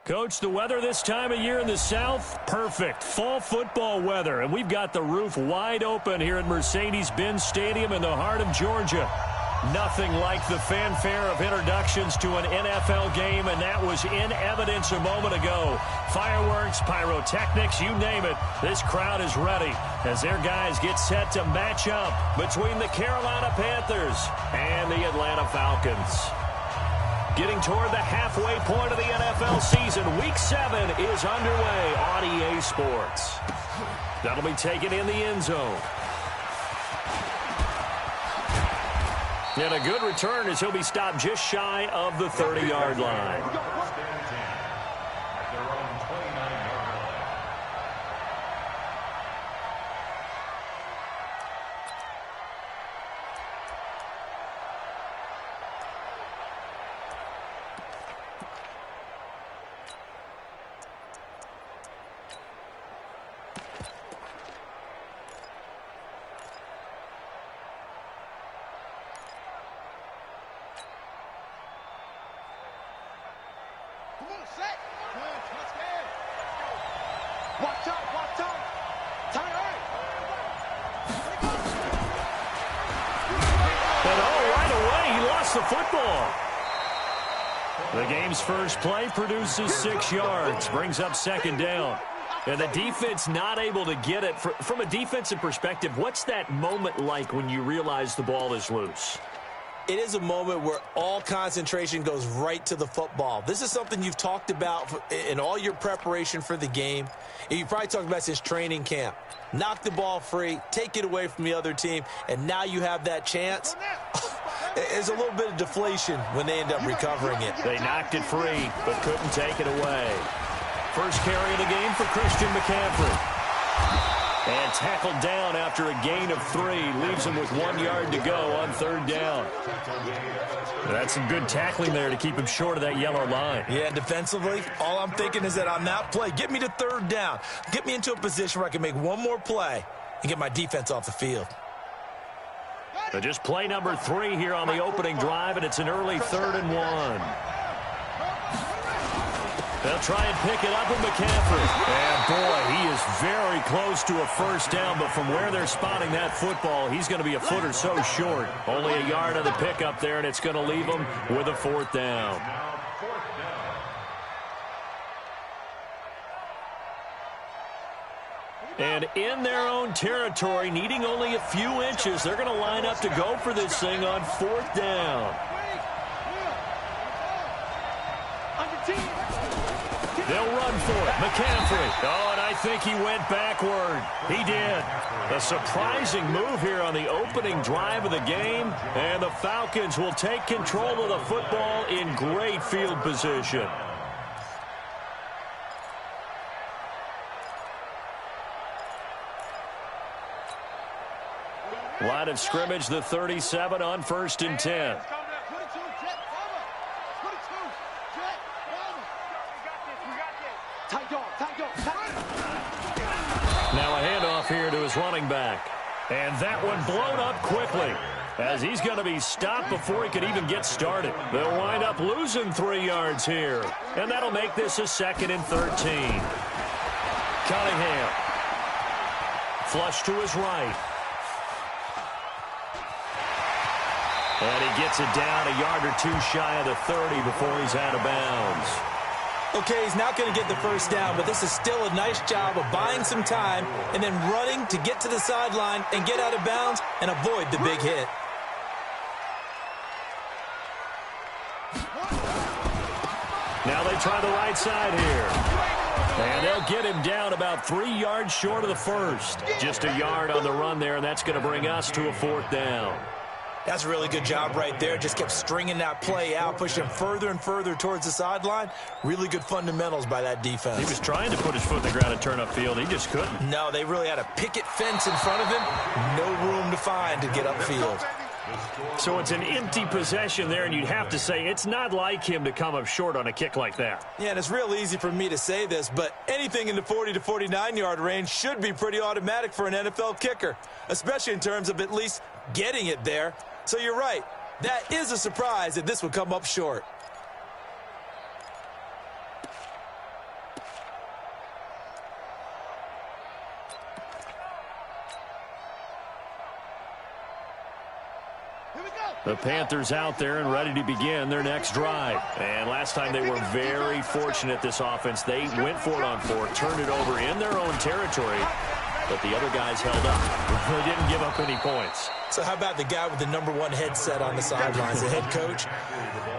Coach, the weather this time of year in the South, perfect. Fall football weather, and we've got the roof wide open here at Mercedes-Benz Stadium in the heart of Georgia. Nothing like the fanfare of introductions to an NFL game, and that was in evidence a moment ago. Fireworks, pyrotechnics, you name it. This crowd is ready as their guys get set to match up between the Carolina Panthers and the Atlanta Falcons. Getting toward the halfway point of the NFL season, Week 7 is underway on EA Sports. That'll be taken in the end zone. And a good return as he'll be stopped just shy of the 30-yard line. The football. The game's first play produces 6 yards, brings up second down. And the defense not able to get it. From a defensive perspective, what's that moment like when you realize the ball is loose? It is a moment where all concentration goes right to the football. This is something you've talked about in all your preparation for the game. And you probably talked about since training camp. Knock the ball free, take it away from the other team, and now you have that chance. There's a little bit of deflation when they end up recovering it. They knocked it free, but couldn't take it away. First carry of the game for Christian McCaffrey. And tackled down after a gain of 3. Leaves him with 1 yard to go on third down. That's some good tackling there to keep him short of that yellow line. Yeah, defensively, all I'm thinking is that on that play, get me to third down. Get me into a position where I can make one more play and get my defense off the field. So just play number 3 here on the opening drive, and it's an early 3rd and 1. They'll try and pick it up with McCaffrey. And, boy, he is very close to a first down, but from where they're spotting that football, he's going to be a foot or so short. Only a yard of the pickup there, and it's going to leave him with a 4th down. And in their own territory, needing only a few inches, they're going to line up to go for this thing on 4th down. They'll run for it. McCaffrey. Oh, and I think he went backward. He did. A surprising move here on the opening drive of the game. And the Falcons will take control of the football in great field position. Line of scrimmage, the 37 on 1st and 10. Now a handoff here to his running back. And that one blown up quickly as he's going to be stopped before he could even get started. They'll wind up losing 3 yards here. And that'll make this a 2nd and 13. Cunningham. Flush to his right. And he gets it down a yard or 2 shy of the 30 before he's out of bounds. Okay, he's not going to get the first down, but this is still a nice job of buying some time and then running to get to the sideline and get out of bounds and avoid the big hit. Now they try the right side here. And they'll get him down about 3 yards short of the first. Just a yard on the run there, and that's going to bring us to a 4th down. That's a really good job right there. Just kept stringing that play out, pushing him further and further towards the sideline. Really good fundamentals by that defense. He was trying to put his foot in the ground and turn upfield. He just couldn't. No, they really had a picket fence in front of him. No room to find to get upfield. So it's an empty possession there, and you'd have to say it's not like him to come up short on a kick like that. Yeah, and it's real easy for me to say this, but anything in the 40 to 49-yard range should be pretty automatic for an NFL kicker, especially in terms of at least getting it there. So you're right. That is a surprise that this would come up short. The Panthers out there and ready to begin their next drive. And last time they were very fortunate, this offense. They went for it on 4, turned it over in their own territory, but the other guys held up. They didn't give up any points. So how about the guy with the #1 headset on the sidelines, the head coach?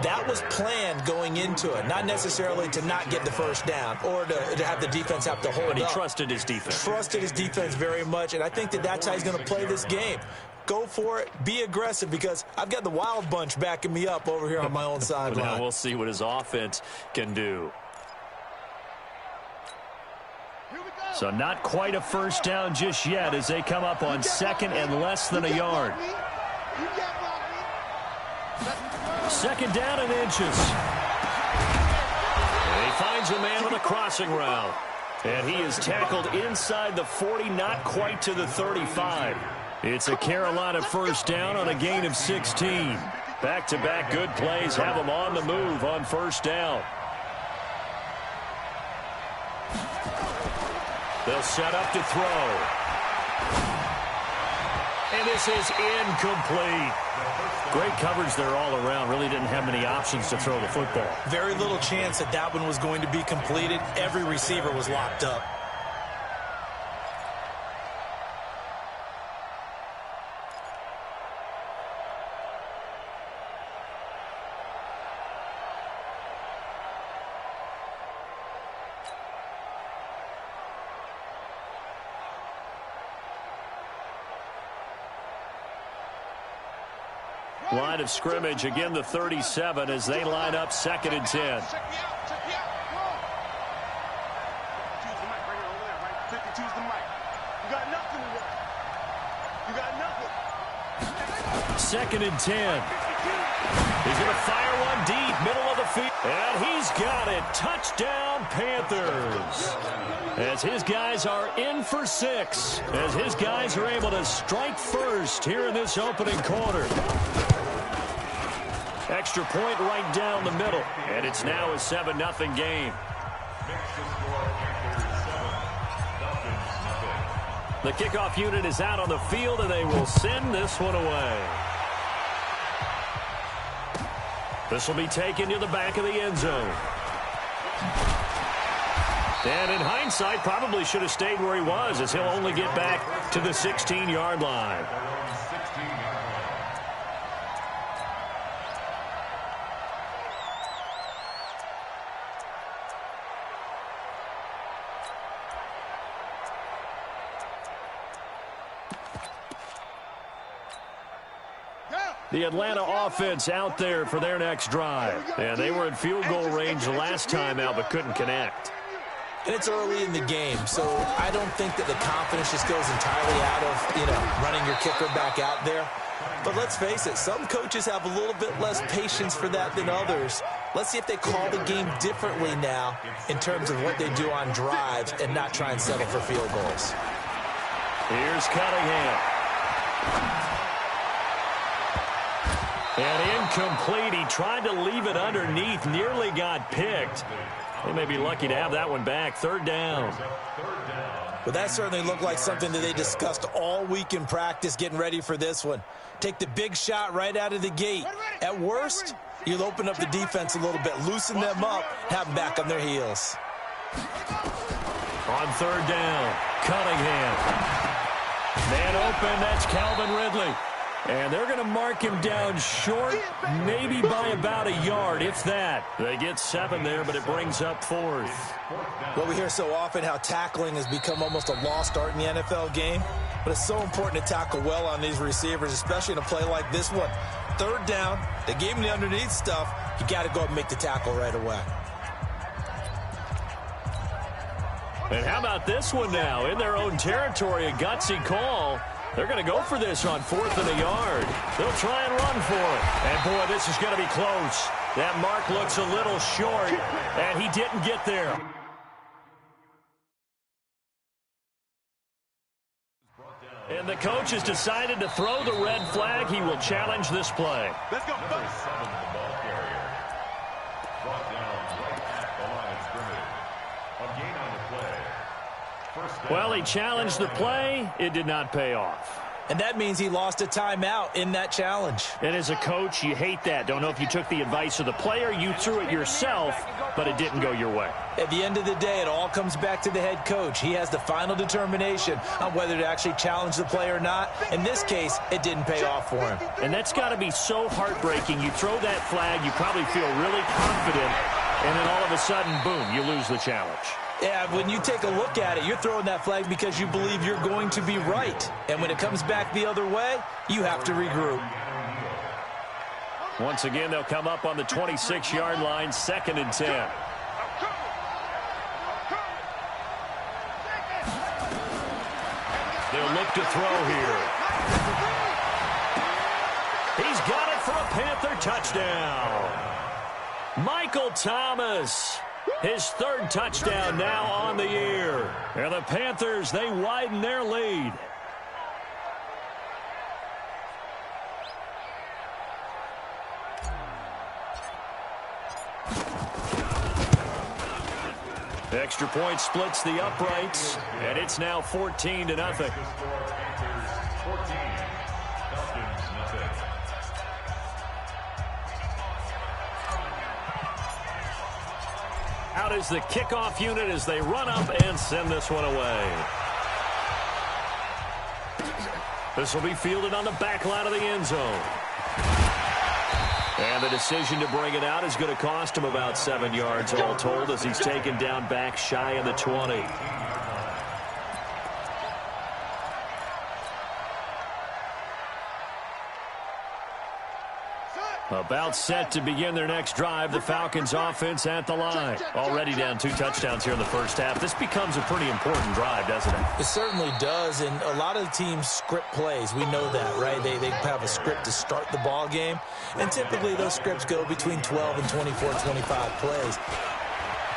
That was planned going into it, not necessarily to not get the first down or to have the defense have to hold up. But he trusted his defense. Trusted his defense very much, and I think that's how he's going to play this game. Go for it. Be aggressive, because I've got the wild bunch backing me up over here on my own sideline. Now we'll see what his offense can do. So not quite a first down just yet as they come up on 2nd and less than a yard. 2nd down and inches. And he finds a man on a crossing route. And he is tackled inside the 40, not quite to the 35. It's a Carolina first down on a gain of 16. Back-to-back good plays have them on the move on first down. They'll set up to throw. And this is incomplete. Great coverage there all around. Really didn't have many options to throw the football. Very little chance that one was going to be completed. Every receiver was locked up. Line of scrimmage, again the 37 as they line up 2nd and 10. Second and 10. He's going to fire one deep, middle of the field. And he's got it. Touchdown, Panthers. As his guys are in for 6. As his guys are able to strike first here in this opening quarter. Extra point right down the middle. And it's now a 7-0 game. The kickoff unit is out on the field, and they will send this one away. This will be taken to the back of the end zone. And in hindsight, probably should have stayed where he was, as he'll only get back to the 16-yard line. The Atlanta offense out there for their next drive. And they were in field goal range the last time out, but couldn't connect. And it's early in the game, so I don't think that the confidence just goes entirely out of, running your kicker back out there. But let's face it, some coaches have a little bit less patience for that than others. Let's see if they call the game differently now in terms of what they do on drives and not try and settle for field goals. Here's Cunningham. And incomplete. He tried to leave it underneath, nearly got picked. They may be lucky to have that one back. 3rd down. Well, that certainly looked like something that they discussed all week in practice getting ready for this one. Take the big shot right out of the gate. At worst, you'll open up the defense a little bit, loosen them up, have them back on their heels. On 3rd down, Cunningham. Man open, that's Calvin Ridley. And they're going to mark him down short, maybe by about a yard, if that. They get 7 there, but it brings up 4th. Well, we hear so often how tackling has become almost a lost art in the NFL game. But it's so important to tackle well on these receivers, especially in a play like this one. 3rd down, they gave him the underneath stuff. You got to go up and make the tackle right away. And how about this one now? In their own territory, a gutsy call. They're going to go for this on 4th and a yard. They'll try and run for it. And, boy, this is going to be close. That mark looks a little short, and he didn't get there. And the coach has decided to throw the red flag. He will challenge this play. Let's go. Brought down right at the line of scrimmage. A gain on the play. Well, he challenged the play. It did not pay off. And that means he lost a timeout in that challenge. And as a coach, you hate that. Don't know if you took the advice of the player, you threw it yourself, but it didn't go your way. At the end of the day, it all comes back to the head coach. He has the final determination on whether to actually challenge the play or not. In this case, it didn't pay off for him. And that's got to be so heartbreaking. You throw that flag, you probably feel really confident, and then all of a sudden, boom, you lose the challenge. Yeah, when you take a look at it, you're throwing that flag because you believe you're going to be right. And when it comes back the other way, you have to regroup. Once again, they'll come up on the 26-yard line, 2nd and 10. They'll look to throw here. He's got it for a Panther touchdown. Michael Thomas. His 3rd touchdown now on the year. And the Panthers, they widen their lead. Extra point splits the uprights, and it's now 14-0. Out is the kickoff unit as they run up and send this one away. This will be fielded on the back line of the end zone. And the decision to bring it out is going to cost him about 7 yards all told as he's taken down back shy of the 20. About set to begin their next drive. The Falcons offense at the line. Already down 2 touchdowns here in the first half. This becomes a pretty important drive, doesn't it? It certainly does, and a lot of teams script plays. We know that, right? They have a script to start the ball game, and typically those scripts go between 12 and 24, 25 plays.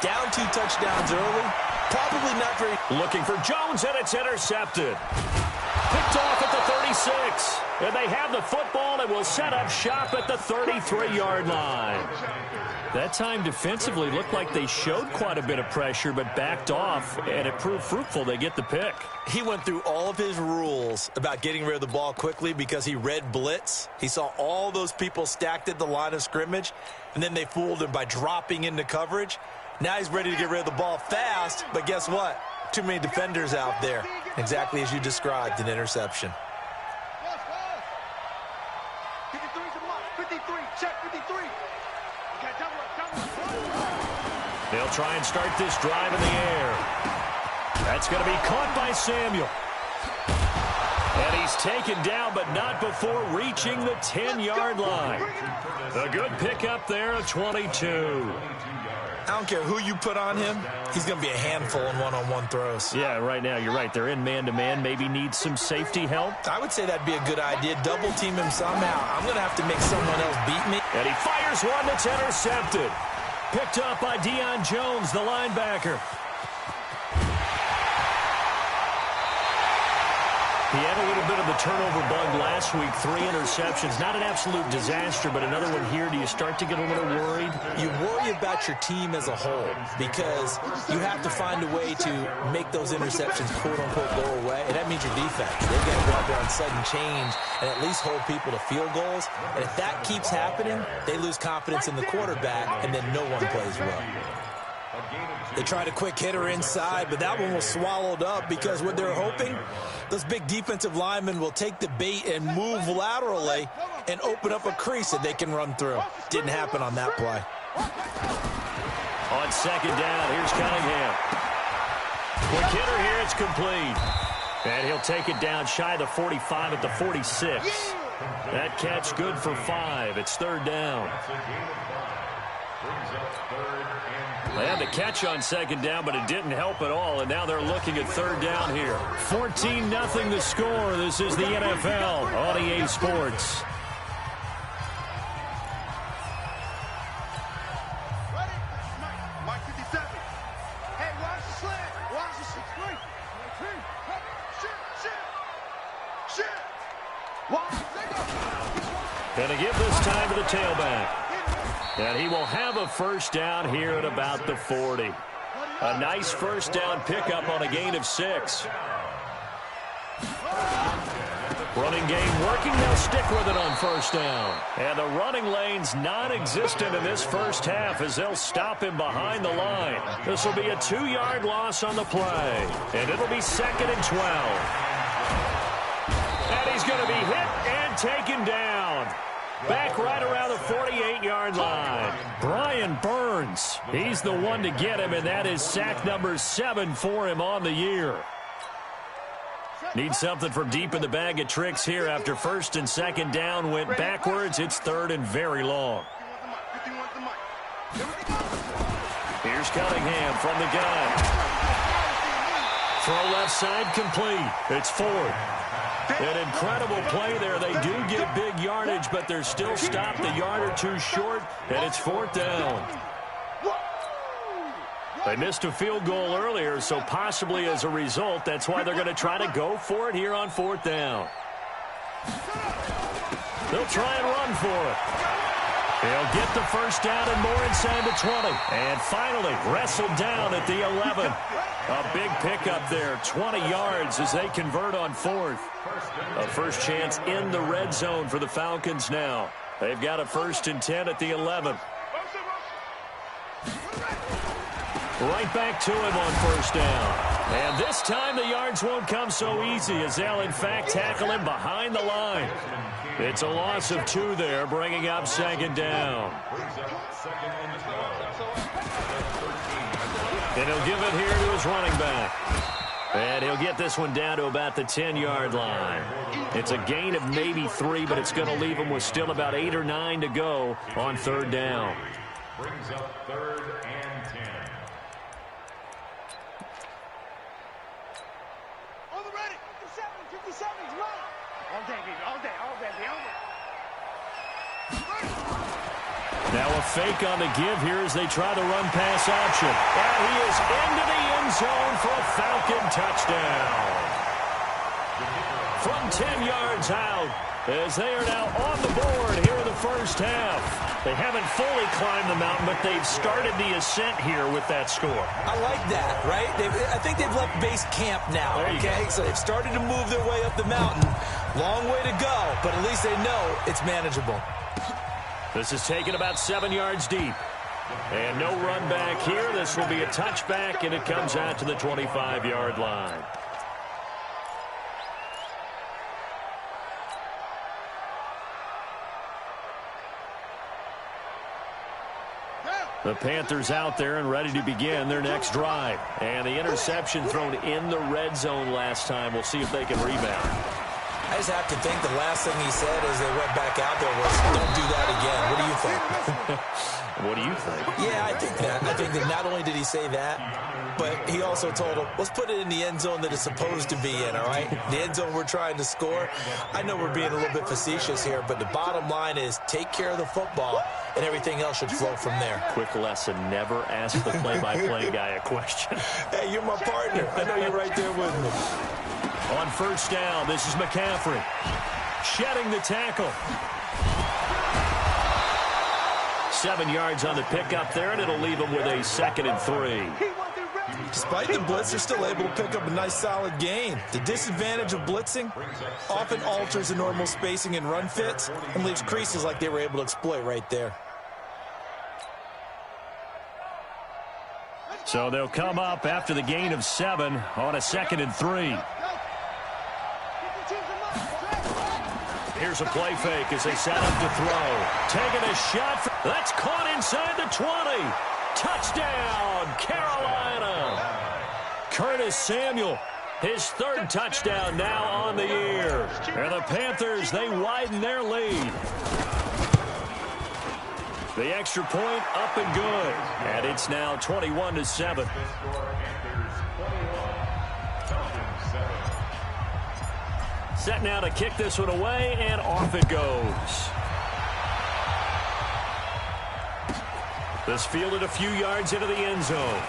Down 2 touchdowns early, probably not very... Looking for Jones, and it's intercepted. Picked off at the 36. And they have the football and will set up shop at the 33-yard line. That time defensively looked like they showed quite a bit of pressure but backed off, and it proved fruitful. They get the pick. He went through all of his rules about getting rid of the ball quickly because he read blitz. He saw all those people stacked at the line of scrimmage, and then they fooled him by dropping into coverage. Now he's ready to get rid of the ball fast, but guess what? Too many defenders out there. Exactly as you described, an interception. 53, check 53. They'll try and start this drive in the air. That's going to be caught by Samuel. And he's taken down, but not before reaching the 10-yard line. A good pickup there of 22. I don't care who you put on him. He's going to be a handful in one-on-one throws. Yeah, right now, you're right. They're in man-to-man. Maybe need some safety help. I would say that'd be a good idea. Double team him somehow. I'm going to have to make someone else beat me. And he fires one that's intercepted. Picked up by Deion Jones, the linebacker. He had a little bit of the turnover bug last week. 3 interceptions. Not an absolute disaster, but another one here. Do you start to get a little worried? You worry about your team as a whole because you have to find a way to make those interceptions, quote-unquote, go away. And that means your defense. They've got to go out there on sudden change and at least hold people to field goals. And if that keeps happening, they lose confidence in the quarterback, and then no one plays well. They tried a quick hitter inside, but that one was swallowed up because what they're hoping, those big defensive linemen will take the bait and move laterally and open up a crease that they can run through. Didn't happen on that play. On second down, here's Cunningham. Quick hitter here, it's complete. And he'll take it down shy of the 45 at the 46. That catch good for 5. It's third down. They had the catch on second down, but it didn't help at all, and now they're looking at third down here. 14-0 the score. This is the NFL on EA Sports. Ready? Mike 57. Hey, watch the slant. Watch the 6-3. Shit. Going to give this time to the tailback. And he will have a first down here at about the 40. A nice first down pickup on a gain of 6. Running game working. They'll stick with it on first down. And the running lane's non-existent in this first half as they'll stop him behind the line. This will be a 2-yard loss on the play. And it'll be 2nd and 12. And he's going to be hit and taken down. Back right around the 48-yard line. Brian Burns, he's the one to get him, and that is sack number 7 for him on the year. Need something from deep in the bag of tricks here after 1st and 2nd down went backwards. It's 3rd and very long. Here's Cunningham from the gun. Throw left side complete. It's Ford. An incredible play there. They do get big yardage, but they're still stopped a yard or two short, and it's 4th down. They missed a field goal earlier, so possibly as a result, that's why they're going to try to go for it here on 4th down. They'll try and run for it. They'll get the first down and more inside the 20. And finally wrestled down at the 11. A big pickup there, 20 yards as they convert on 4th. A first chance in the red zone for the Falcons now. They've got a 1st and 10 at the 11. Right back to him on first down. And this time the yards won't come so easy as they'll in fact tackle him behind the line. It's a loss of 2 there, bringing up 2nd down. And he'll give it here to his running back. And he'll get this one down to about the 10-yard line. It's a gain of maybe 3, but it's going to leave him with still about 8 or 9 to go on 3rd down. Brings up 3rd and 10. On the ready. 57, run. All day, baby, all day, all day, all day. Now a fake on the give here as they try the run-pass option. And he is into the end zone for a Falcon touchdown. From 10 yards out as they are now on the board here in the first half. They haven't fully climbed the mountain, but they've started the ascent here with that score. I like that, right? I think they've left base camp now, okay? So they've started to move their way up the mountain. Long way to go, but at least they know it's manageable. This is taken about 7 yards deep. And no run back here. This will be a touchback, and it comes out to the 25-yard line. The Panthers out there and ready to begin their next drive. And the interception thrown in the red zone last time. We'll see if they can rebound. I just have to think the last thing he said as they went back out there was, don't do that again. What do you think? What do you think? Yeah, I think that. I think that not only did he say that, but he also told him, let's put it in the end zone that it's supposed to be in, all right? The end zone we're trying to score. I know we're being a little bit facetious here, but the bottom line is take care of the football, and everything else should flow from there. Quick lesson, never ask the play-by-play guy a question. Hey, you're my partner. I know you're right there with me. On first down, this is McCaffrey. Shedding the tackle. 7 yards on the pickup there, and it'll leave him with a 2nd and 3. Despite the blitz, they're still able to pick up a nice solid gain. The disadvantage of blitzing often alters the normal spacing and run fits and leaves creases like they were able to exploit right there. So they'll come up after the gain of 7 on a 2nd and 3. Here's a play fake as they set up to throw. Taking a shot. That's caught inside the 20. Touchdown, Carolina. Curtis Samuel, his 3rd touchdown now on the year. And the Panthers, they widen their lead. The extra point up and good. And it's now 21-7. Set now to kick this one away, and off it goes. This fielded a few yards into the end zone.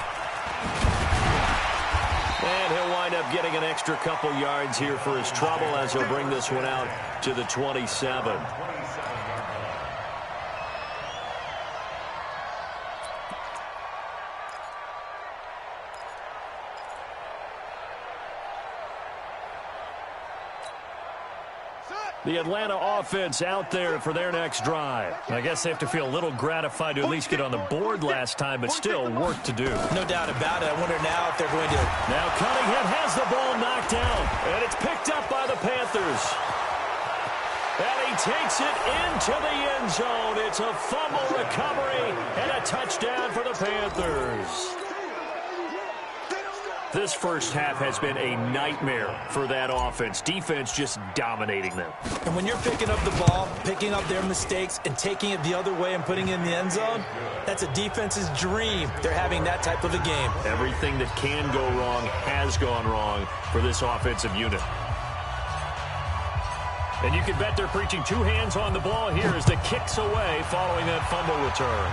And he'll wind up getting an extra couple yards here for his trouble as he'll bring this one out to the 27. The Atlanta offense out there for their next drive. I guess they have to feel a little gratified to at least get on the board last time, but still work to do. No doubt about it. I wonder now if they're going to... Now Cunningham has the ball knocked down, and it's picked up by the Panthers. And he takes it into the end zone. It's a fumble recovery and a touchdown for the Panthers. This first half has been a nightmare for that offense. Defense just dominating them. And when you're picking up the ball, picking up their mistakes, and taking it the other way and putting it in the end zone, that's a defense's dream. They're having that type of a game. Everything that can go wrong has gone wrong for this offensive unit. And you can bet they're preaching two hands on the ball here as the kick's away following that fumble return.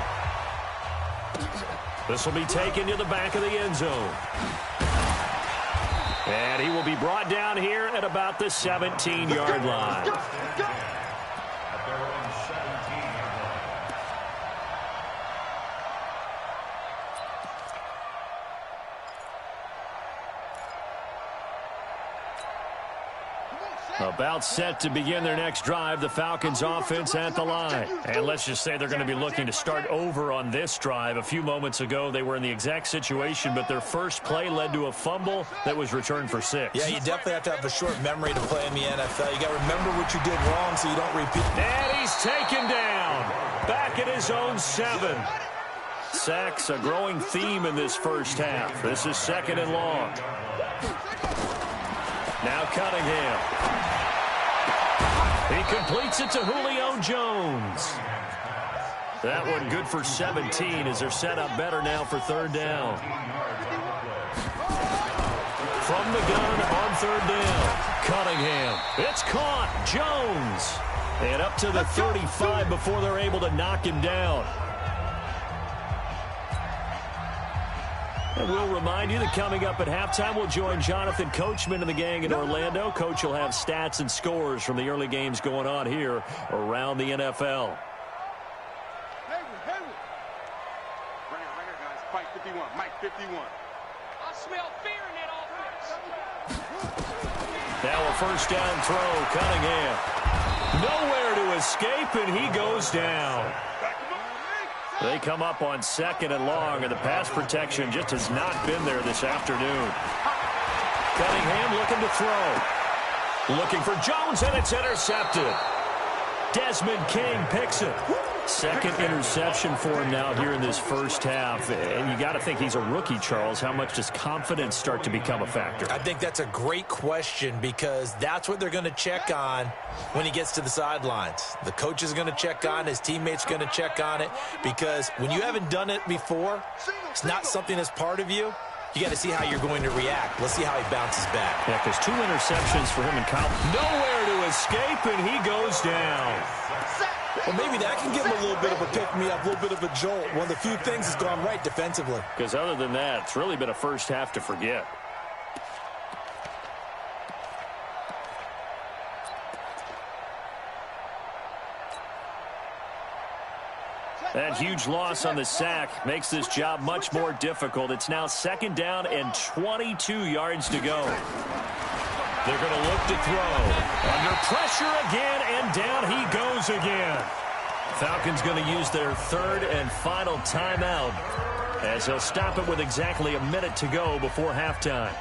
This will be taken to the back of the end zone. And he will be brought down here at about the 17-yard line. About set to begin their next drive, the Falcons offense at the line. And let's just say they're going to be looking to start over on this drive. A few moments ago, they were in the exact situation, but their first play led to a fumble that was returned for 6. Yeah, you definitely have to have a short memory to play in the NFL. You got to remember what you did wrong so you don't repeat. And he's taken down. Back at his own 7. Sacks, a growing theme in this first half. This is 2nd and long. Now Cunningham. He completes it to Julio Jones. That one good for 17 as they're set up better now for 3rd down. From the gun on 3rd down. Cunningham. It's caught. Jones. And up to the 35 before they're able to knock him down. And we'll remind you that coming up at halftime, we'll join Jonathan Coachman and the gang in Orlando. Coach will have stats and scores from the early games going on here around the NFL. Right here, guys. Mike 51. Mike 51. I smell fear in that offense. Now a 1st down throw. Cunningham. Nowhere to escape, and he goes down. They come up on 2nd and long, and the pass protection just has not been there this afternoon. Cunningham looking to throw. Looking for Jones, and it's intercepted. Desmond King picks it. 2nd interception for him now here in this first half. And you got to think he's a rookie, Charles. How much does confidence start to become a factor? I think that's a great question because that's what they're going to check on when he gets to the sidelines. The coach is going to check on, his teammates are going to check on it because when you haven't done it before, it's not something that's part of you. You got to see how you're going to react. Let's see how he bounces back. Yeah, because 2 interceptions for him in college. Nowhere to escape, and he goes down. Well, maybe that can give him a little bit of a pick-me-up, a little bit of a jolt. One of the few things that's gone right defensively. Because other than that, it's really been a first half to forget. That huge loss on the sack makes this job much more difficult. It's now 2nd down and 22 yards to go. They're going to look to throw. Under pressure again, and down he goes again. Falcons going to use their 3rd and final timeout as they'll stop it with exactly a minute to go before halftime.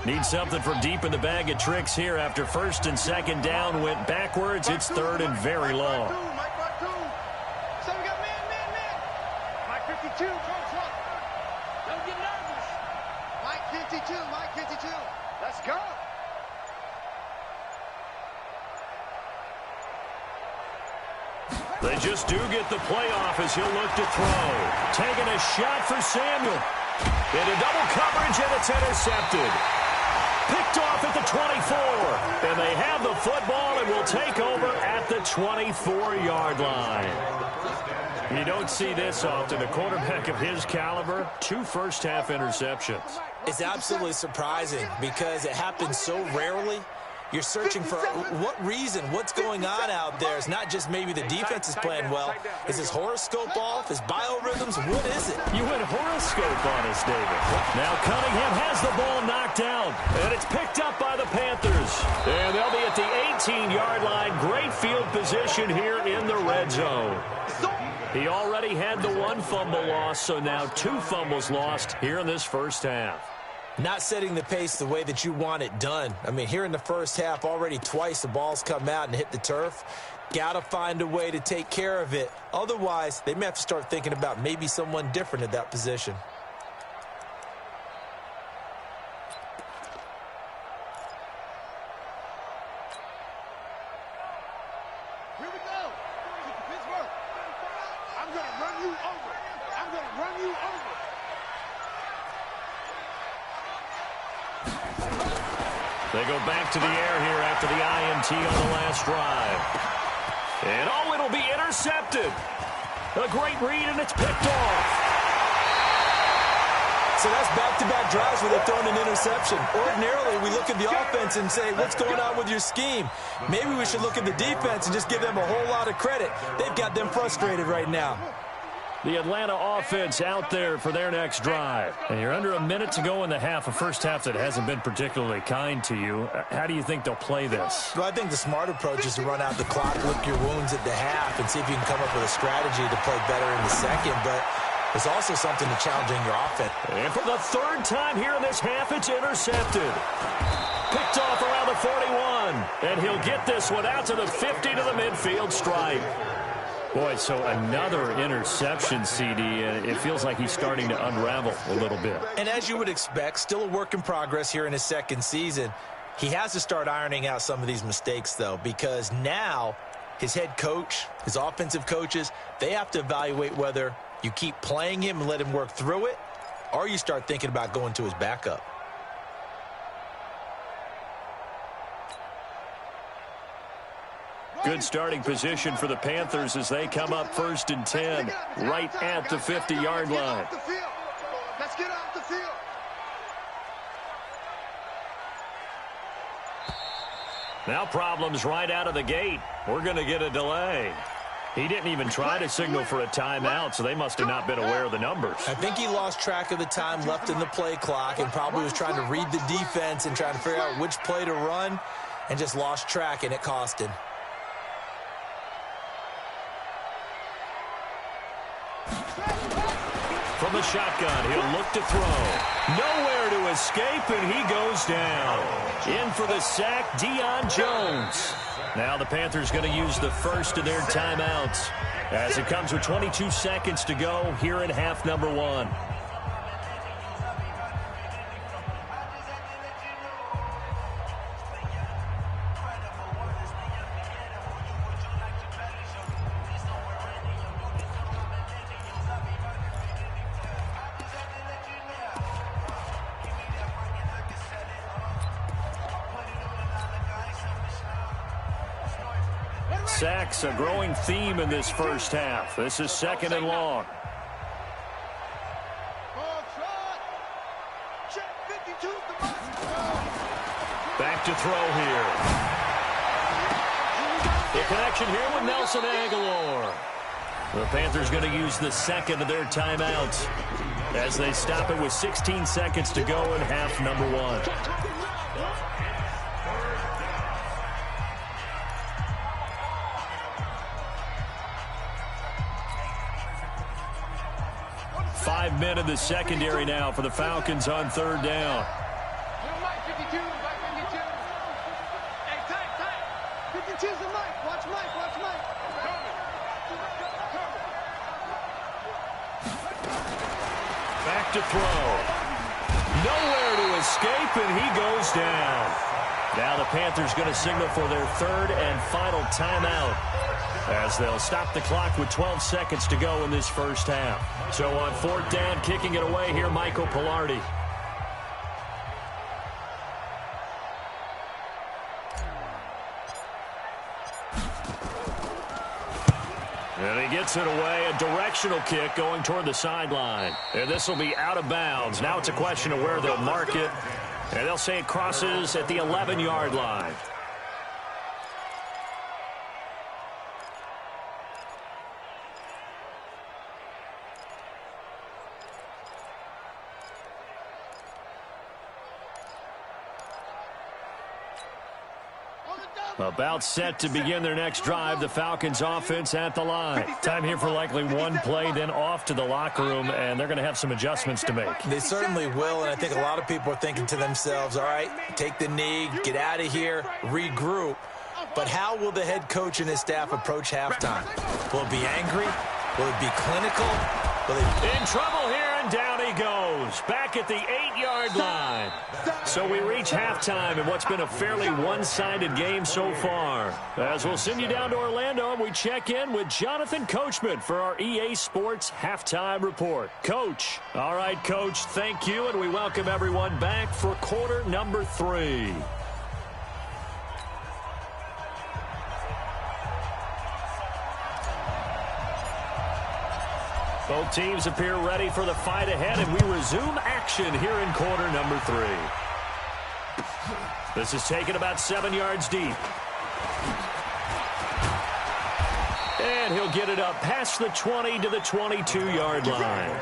Need something from deep in the bag of tricks here after 1st and 2nd down went backwards. It's 3rd and very long. Mike 52. So we got man. Mike 52. Don't get nervous. Mike 52. Let's go. They just do get the playoff as he'll look to throw. Taking a shot for Samuel. Into double coverage, and it's intercepted. Picked off at the 24. And they have the football and will take over at the 24-yard line. You don't see this often. A quarterback of his caliber, 2 first-half interceptions. It's absolutely surprising because it happens so rarely. You're searching for what reason, what's going on out there. It's not just maybe the defense is playing well. Is his horoscope off? His biorhythms? What is it? You went horoscope on us, David. Now Cunningham has the ball knocked down, and it's picked up by the Panthers. And they'll be at the 18-yard line. Great field position here in the red zone. He already had the one fumble loss, so now 2 fumbles lost here in this first half. Not setting the pace the way that you want it done. I mean, here in the first half, already twice the ball's come out and hit the turf. Got to find a way to take care of it. Otherwise, they may have to start thinking about maybe someone different at that position. Here we go. Pittsburgh. I'm going to run you over. I'm going to run you over. They go back to the air here after the INT on the last drive. And, oh, it'll be intercepted. A great read, and it's picked off. So that's back-to-back drives where they've thrown an interception. Ordinarily, we look at the offense and say, what's going on with your scheme? Maybe we should look at the defense and just give them a whole lot of credit. They've got them frustrated right now. The Atlanta offense out there for their next drive. And you're under a minute to go in the half, a first half that hasn't been particularly kind to you. How do you think they'll play this? Well, I think the smart approach is to run out the clock, lick your wounds at the half, and see if you can come up with a strategy to play better in the second. But it's also something to challenging your offense. And for the 3rd time here in this half, it's intercepted. Picked off around the 41. And he'll get this one out to the 50 to the midfield stripe. Boy, so another interception, CD, and it feels like he's starting to unravel a little bit. And as you would expect, still a work in progress here in his second season. He has to start ironing out some of these mistakes, though, because now his head coach, his offensive coaches, they have to evaluate whether you keep playing him and let him work through it, or you start thinking about going to his backup. Good starting position for the Panthers as they come up 1st and 10, right at the 50-yard line. Let's get off the field. Now problems right out of the gate. We're going to get a delay. He didn't even try to signal for a timeout, so they must have not been aware of the numbers. I think he lost track of the time left in the play clock and probably was trying to read the defense and trying to figure out which play to run and just lost track, and it cost him. From the shotgun, he'll look to throw. Nowhere to escape, and he goes down. In for the sack, Deion Jones. Now the Panthers going to use the first of their timeouts as it comes with 22 seconds to go here in half number 1. Sacks, a growing theme in this first half. This is 2nd and long. Back to throw here. The connection here with Nelson Aguilar. The Panthers going to use the 2nd of their timeouts as they stop it with 16 seconds to go in half number 1. 5 men in the secondary now for the Falcons on 3rd down. Mike 52, Mike 52. Hey, tight. 52's the Mike. Watch Mike, watch Mike. Back to throw. Nowhere to escape, and he goes down. Now the Panthers going to signal for their 3rd and final timeout as they'll stop the clock with 12 seconds to go in this first half. So on 4th down, kicking it away here, Michael Pilardi. And he gets it away, a directional kick going toward the sideline. And this will be out of bounds. Now it's a question of where they'll mark it. And they'll say it crosses at the 11-yard line. About set to begin their next drive. The Falcons offense at the line. Time here for likely one play, then off to the locker room, and they're going to have some adjustments to make. They certainly will, and I think a lot of people are thinking to themselves, all right, take the knee, get out of here, regroup. But how will the head coach and his staff approach halftime? Will it be angry? Will it be clinical? In trouble here, and down he goes. Back at the 8-yard line. So we reach halftime in what's been a fairly one-sided game so far. As we'll send you down to Orlando, and we check in with Jonathan Coachman for our EA Sports Halftime Report. Coach. All right, Coach, thank you, and we welcome everyone back for quarter number 3. Both teams appear ready for the fight ahead, and we resume action here in quarter number 3. This is taken about 7 yards deep. And he'll get it up past the 20 to the 22-yard line. At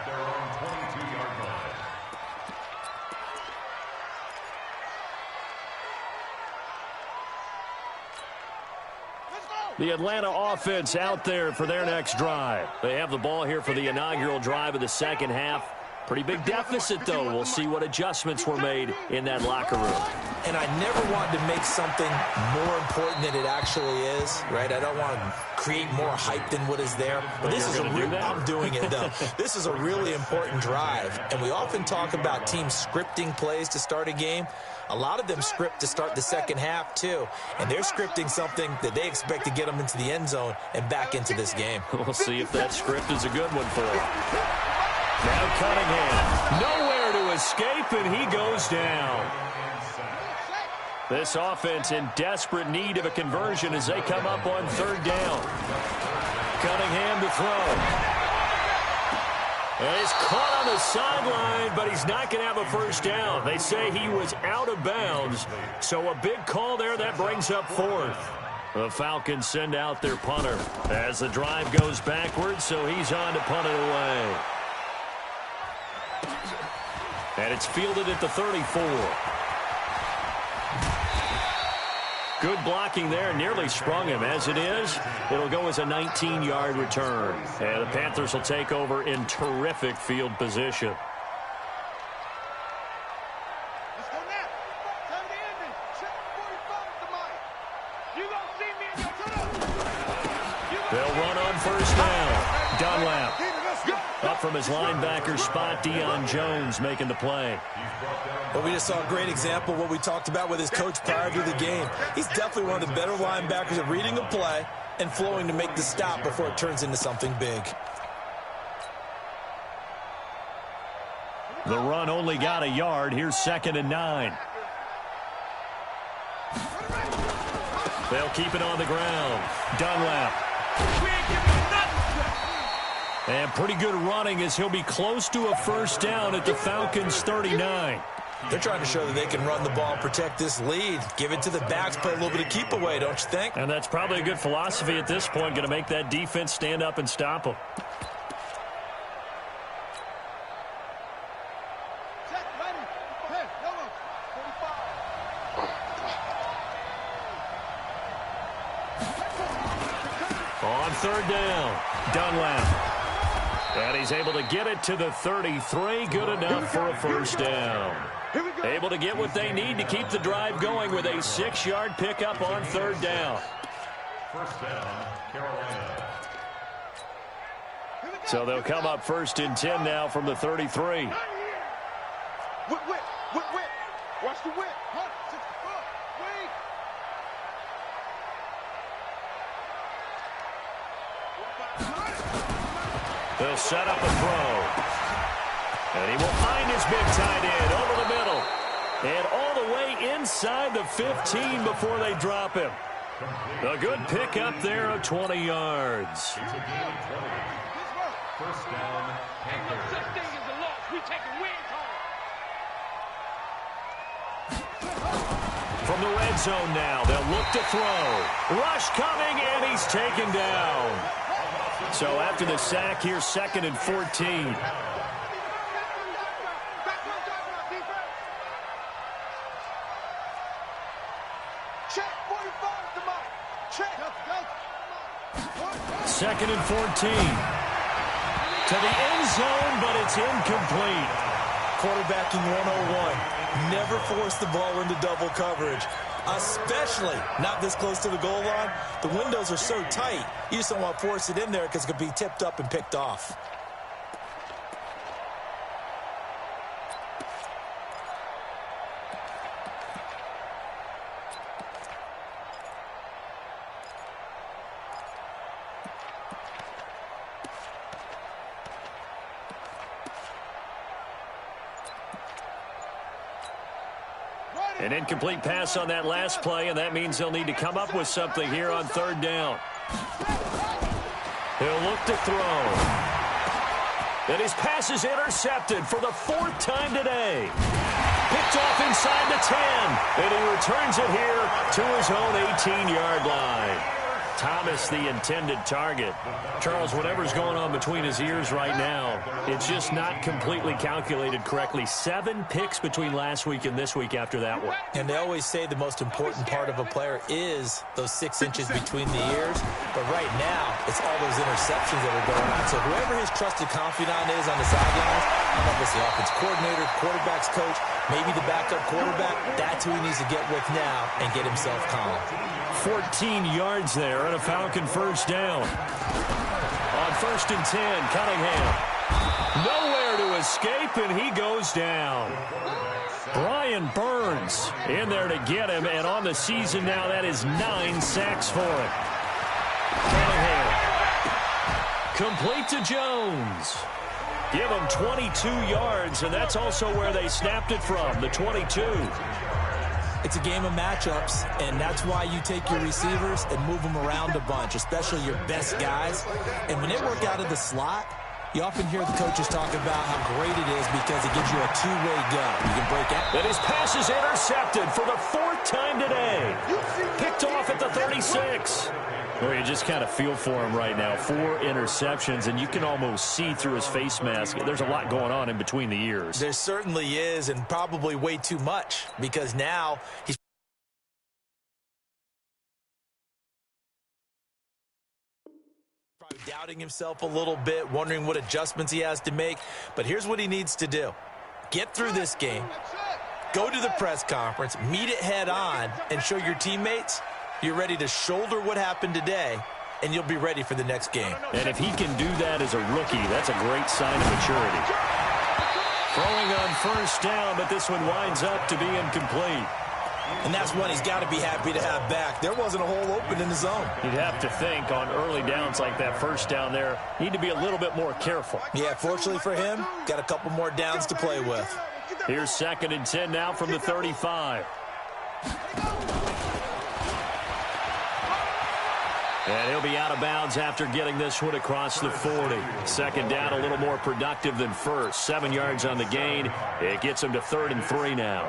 their own 22-yard line. The Atlanta offense out there for their next drive. They have the ball here for the inaugural drive of the second half. Pretty big deficit, though. We'll see what adjustments were made in that locker room. And I never wanted to make something more important than it actually is, right? I don't want to create more hype than what is there. But this is I'm doing it, though. This is a really important drive. And we often talk about teams scripting plays to start a game. A lot of them script to start the second half, too. And they're scripting something that they expect to get them into the end zone and back into this game. We'll see if that script is a good one for them. Now Cunningham, nowhere to escape, and he goes down. This offense in desperate need of a conversion as they come up on third down. Cunningham to throw. And he's caught on the sideline, but he's not going to have a first down. They say he was out of bounds, so a big call there that brings up fourth. The Falcons send out their punter as the drive goes backwards, so he's on to punt it away. And it's fielded at the 34. Good blocking there, nearly sprung him. As it is, it'll go as a 19-yard return. And the Panthers will take over in terrific field position. Let's go now. Time to end it. Check 45 at the mic. You gonna see me in your tunnel. They'll run on first down. Dunlap. Up from his linebacker spot, Deion Jones making the play. But we just saw a great example of what we talked about with his coach prior to the game. He's definitely one of the better linebackers at reading a play and flowing to make the stop before it turns into something big. The run only got a yard. Here's 2nd and 9. They'll keep it on the ground. Dunlap. And pretty good running as he'll be close to a first down at the Falcons' 39. They're trying to show that they can run the ball, protect this lead, give it to the backs, play a little bit of keep away, don't you think? And that's probably a good philosophy at this point, going to make that defense stand up and stop them. Check, ready. Hey, yellow. 45. On third down, Dunlap. And he's able to get it to the 33. Good enough for a first down. Able to get what they need to keep the drive going with a 6-yard pickup on third down. First down, Carolina. So they'll come up 1st and 10 now from the 33. Whip. Watch the whip. Hunt. Wait. They'll set up a throw. And he will find his big tight end over the middle. And all the way inside the 15 before they drop him. A good pickup there of 20 yards. It's a gain of 20. First down, Ain't no Panthers. such thing as a loss. We taking wins home. From the red zone now, they'll look to throw. Rush coming, and he's taken down. So after the sack, here's 2nd and 14. 2nd and 14. To the end zone, but it's incomplete. Quarterbacking 101. Never force the ball into double coverage, especially not this close to the goal line. The windows are so tight, you just don't want to force it in there because it could be tipped up and picked off. An incomplete pass on that last play, and that means they'll need to come up with something here on 3rd down. He'll look to throw. And his pass is intercepted for the 4th time today. Picked off inside the 10, and he returns it here to his own 18-yard line. Thomas, the intended target. Charles, whatever's going on between his ears right now, it's just not completely calculated correctly. 7 picks between last week and this week after that one. And they always say the most important part of a player is those 6 inches between the ears. But right now, it's all those interceptions that are going on. So whoever his trusted confidant is on the sidelines, I don't know if it's the offense coordinator, quarterback's coach, maybe the backup quarterback, that's who he needs to get with now and get himself calm. 14 yards there and a Falcon 1st down. On 1st and 10, Cunningham. Nowhere to escape, and he goes down. Brian Burns in there to get him, and on the season now, that is 9 sacks for him. Cunningham. Complete to Jones. Give him 22 yards, and that's also where they snapped it from, the 22. It's a game of matchups, and that's why you take your receivers and move them around a bunch, especially your best guys. And when they work out of the slot, you often hear the coaches talk about how great it is because it gives you a two-way go. You can break out. And his pass is intercepted for the 4th time today. Picked off at the 36. Well, you just kind of feel for him right now. 4 interceptions, and you can almost see through his face mask. There's a lot going on in between the ears. There certainly is, and probably way too much, because now he's probably doubting himself a little bit, wondering what adjustments he has to make. But here's what he needs to do. Get through this game, go to the press conference, meet it head on, and show your teammates you're ready to shoulder what happened today, and you'll be ready for the next game. And if he can do that as a rookie, that's a great sign of maturity. Throwing on 1st down, but this one winds up to be incomplete. And that's one he's got to be happy to have back. There wasn't a hole open in the zone. You'd have to think on early downs like that 1st down there, need to be a little bit more careful. Yeah, fortunately for him, got a couple more downs to play with. Here's 2nd and 10 now from the 35. And he'll be out of bounds after getting this one across the 40. 2nd down, a little more productive than 1st. 7 yards on the gain. It gets him to 3rd and 3 now.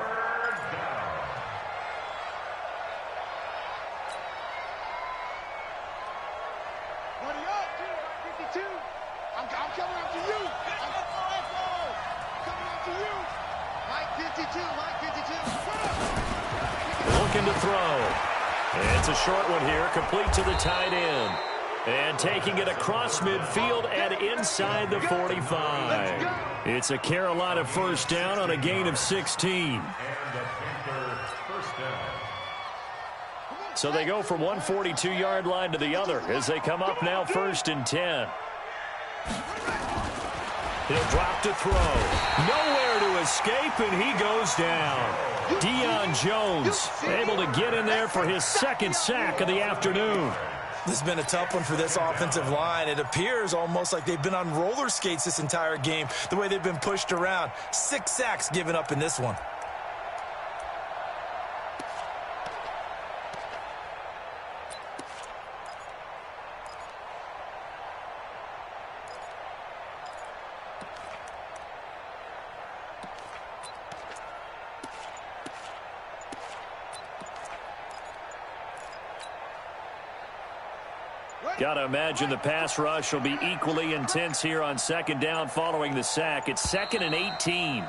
I'm coming up to you. Coming up to you. Mike 52, Mike 52. Looking to throw. It's a short one here, complete to the tight end. And taking it across midfield and inside the 45. It's a Carolina 1st down on a gain of 16. So they go from one 42-yard line to the other as they come up now 1st and 10. He'll drop to throw. Nowhere to escape, and he goes down. Deion Jones able to get in there for his 2nd sack of the afternoon. This has been a tough one for this offensive line. It appears almost like they've been on roller skates this entire game, the way they've been pushed around. 6 sacks given up in this one. Got to imagine the pass rush will be equally intense here on 2nd down following the sack. It's 2nd and 18.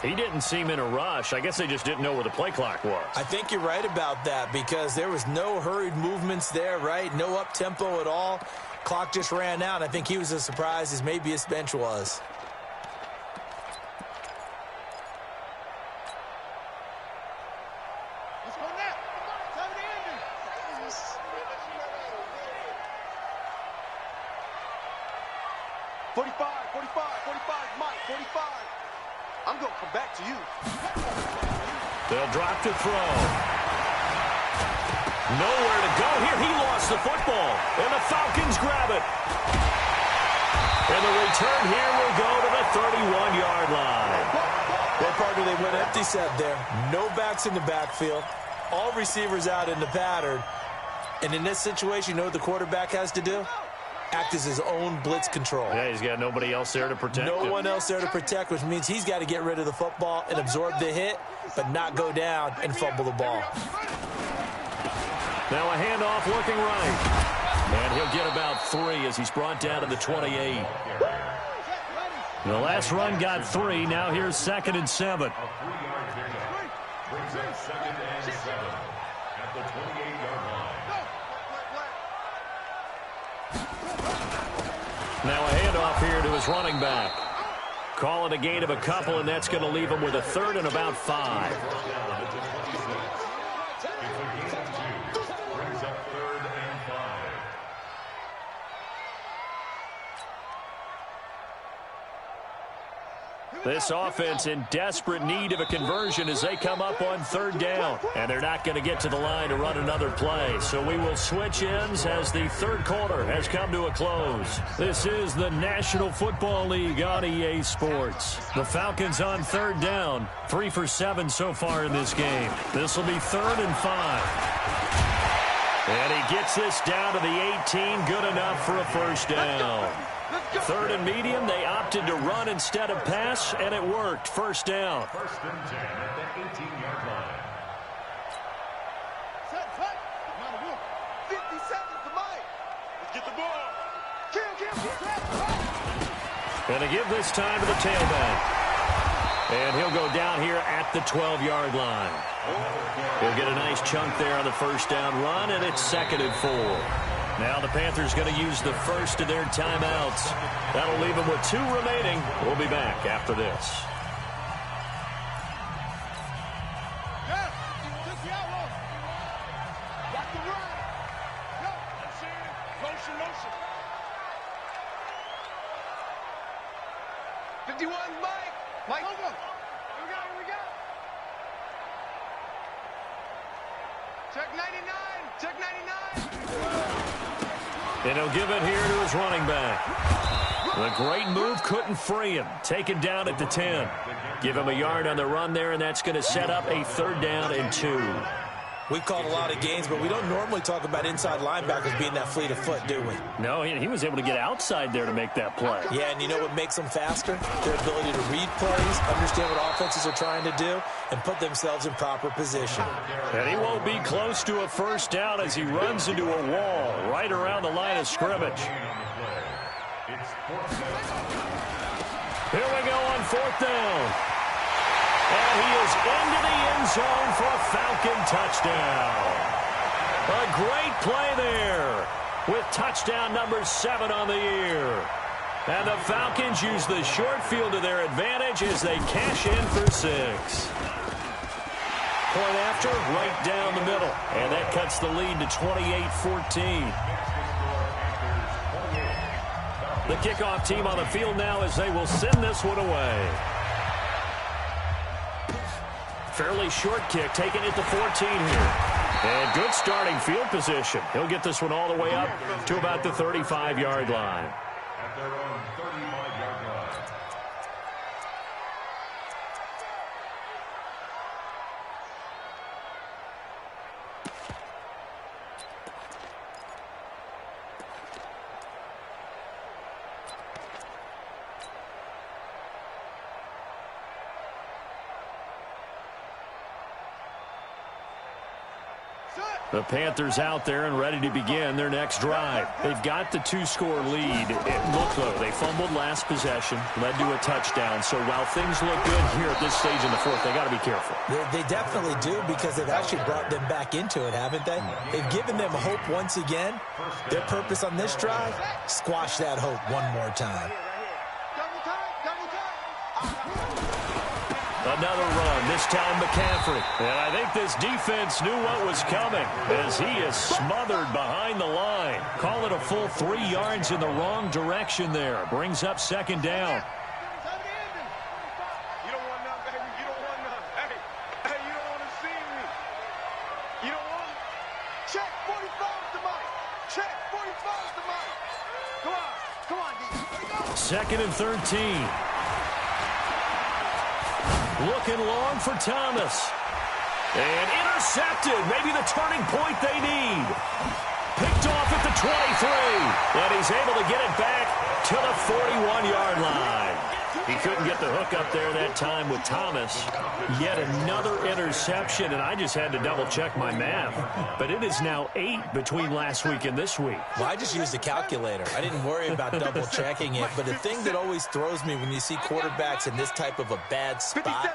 He didn't seem in a rush. I guess they just didn't know where the play clock was. I think you're right about that because there was no hurried movements there, right? No up-tempo at all. Clock just ran out. I think he was as surprised as maybe his bench was. Let's go now. 45, 45, Mike, 45. I'm going to come back to you. They'll drop to throw. Nowhere to go here. He lost the football, and the Falcons grab it. And the return here will go to the 31-yard line. Well, partner, they went empty set there. No backs in the backfield. All receivers out in the pattern. And in this situation, you know what the quarterback has to do? Act as his own blitz control. Yeah, he's got nobody else there to protect him. No one else there to protect, which means he's got to get rid of the football and absorb the hit, but not go down and fumble the ball. Now a handoff looking right. And he'll get about 3 as he's brought down to the 28. The last run got 3. Now here's 2nd and 7. A 3-yard pickup brings up 2nd and 7 at the 28-yard line. Now a handoff here to his running back. Call it a gain of a couple, and that's going to leave him with a 3rd and about 5. It's a gain of 2. Brings up 3rd and 5. This offense in desperate need of a conversion as they come up on 3rd down. And they're not going to get to the line to run another play. So we will switch ends as the 3rd quarter has come to a close. This is the National Football League on EA Sports. The Falcons on 3rd down. 3 for 7 so far in this game. This will be 3rd and 5. And he gets this down to the 18. Good enough for a 1st down. 3rd and medium, they opted to run instead of pass, and it worked. 1st down. 1st and 10 at the 18-yard line. 50 seconds to Mike. Let's get the ball. Kill. Going to give this time to the tailback. And he'll go down here at the 12-yard line. He'll get a nice chunk there on the 1st down run, and it's 2nd and 4. Now the Panthers going to use the first of their timeouts. That'll leave them with 2 remaining. We'll be back after this. Yeah, just the outlaw. Got the run. Go. That's it. Motion. 51, Mike. Mike. Here we go. Check 99. Check 99. And he'll give it here to his running back. The great move couldn't free him. Taken down at the 10. Give him a yard on the run there, and that's going to set up a 3rd down and 2. We've called a lot of games, but we don't normally talk about inside linebackers being that fleet of foot, do we? No, he was able to get outside there to make that play. Yeah, and you know what makes them faster? Their ability to read plays, understand what offenses are trying to do, and put themselves in proper position. And he won't be close to a 1st down as he runs into a wall right around the line of scrimmage. Here we go on 4th down. And he is into the end zone for a Falcon touchdown. A great play there with touchdown number 7 on the year. And the Falcons use the short field to their advantage as they cash in for 6. Point after, right down the middle. And that cuts the lead to 28-14. The kickoff team on the field now as they will send this one away. Fairly short kick, taking it to 14 here. And good starting field position. He'll get this one all the way up to about the 35-yard line. At their own 35-yard line. The Panthers out there and ready to begin their next drive. They've got the 2-score lead. It looked though. They fumbled last possession, led to a touchdown. So while things look good here at this stage in the fourth, they got to be careful. They definitely do, because they've actually brought them back into it, haven't they? They've given them hope once again. Their purpose on this drive, squash that hope one more time. Another run, this time McCaffrey. And I think this defense knew what was coming as he is smothered behind the line. Call it a full 3 yards in the wrong direction there. Brings up second down. You don't want none, baby. You don't want none. Hey, you don't want to see me. You don't want to. Check 45 to Mike. Check 45 to Mike. Come on, D. Second and 13. Looking long for Thomas. And intercepted. Maybe the turning point they need. Picked off at the 23. And he's able to get it back to the 41-yard line. He couldn't get the hook up there that time with Thomas. Yet another interception, and I just had to double-check my math. But it is now 8 between last week and this week. Well, I just used a calculator. I didn't worry about double-checking it. But the thing that always throws me when you see quarterbacks in this type of a bad spot,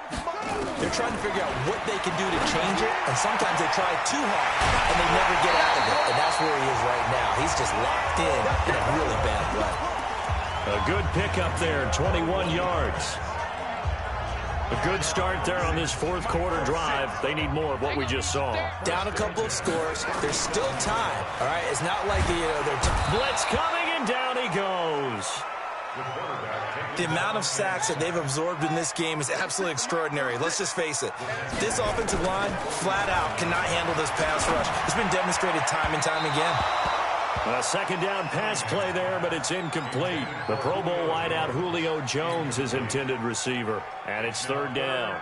they're trying to figure out what they can do to change it. And sometimes they try too hard, and they never get out of it. And that's where he is right now. He's just locked in a really bad play. A good pickup there, 21 yards. A good start there on this fourth quarter drive. They need more of what we just saw. Down a couple of scores. There's still time, all right? It's not like they're... Blitz coming, and down he goes. The amount of sacks that they've absorbed in this game is absolutely extraordinary. Let's just face it. This offensive line, flat out, cannot handle this pass rush. It's been demonstrated time and time again. A second down pass play there, but it's incomplete. The Pro Bowl wideout Julio Jones is intended receiver, and it's third down.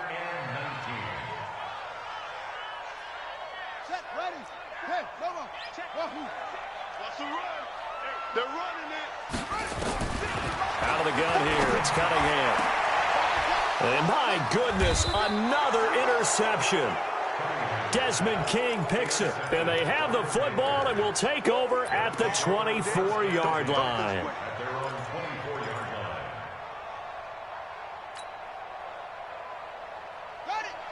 Check, ready. Hey, come on. Check. What's the run? They're running it. Out of the gun here, it's Cunningham. And my goodness, another interception. Desmond King picks it, and they have the football and will take over at the 24-yard line.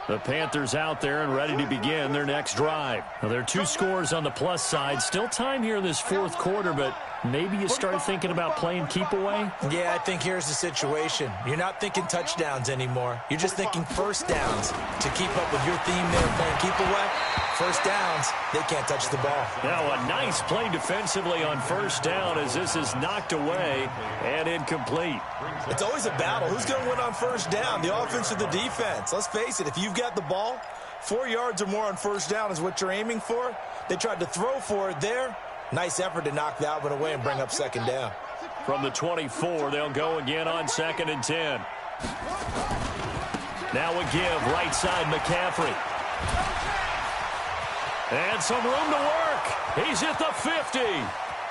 The Panthers out there and ready to begin their next drive. Now, there are 2 scores on the plus side. Still time here in this fourth quarter, but maybe you start thinking about playing keep away? Yeah, I think here's the situation. You're not thinking touchdowns anymore. You're just thinking first downs. To keep up with your theme there, playing keep away, first downs, they can't touch the ball. Now a nice play defensively on first down as this is knocked away and incomplete. It's always a battle. Who's going to win on first down, the offense or the defense? Let's face it, if you've got the ball, 4 yards or more on first down is what you're aiming for. They tried to throw for it there. Nice effort to knock that one away and bring up second down. From the 24, they'll go again on 2nd and 10. Now a give, right side McCaffrey. And some room to work. He's at the 50,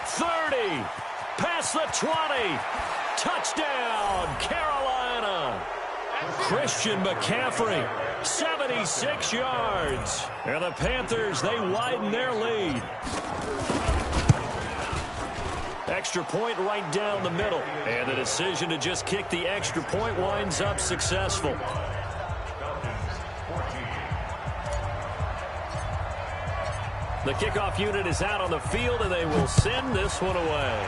30, past the 20. Touchdown, Carolina. Christian McCaffrey, 76 yards. And the Panthers, they widen their lead. Extra point right down the middle. And the decision to just kick the extra point winds up successful. The kickoff unit is out on the field, and they will send this one away.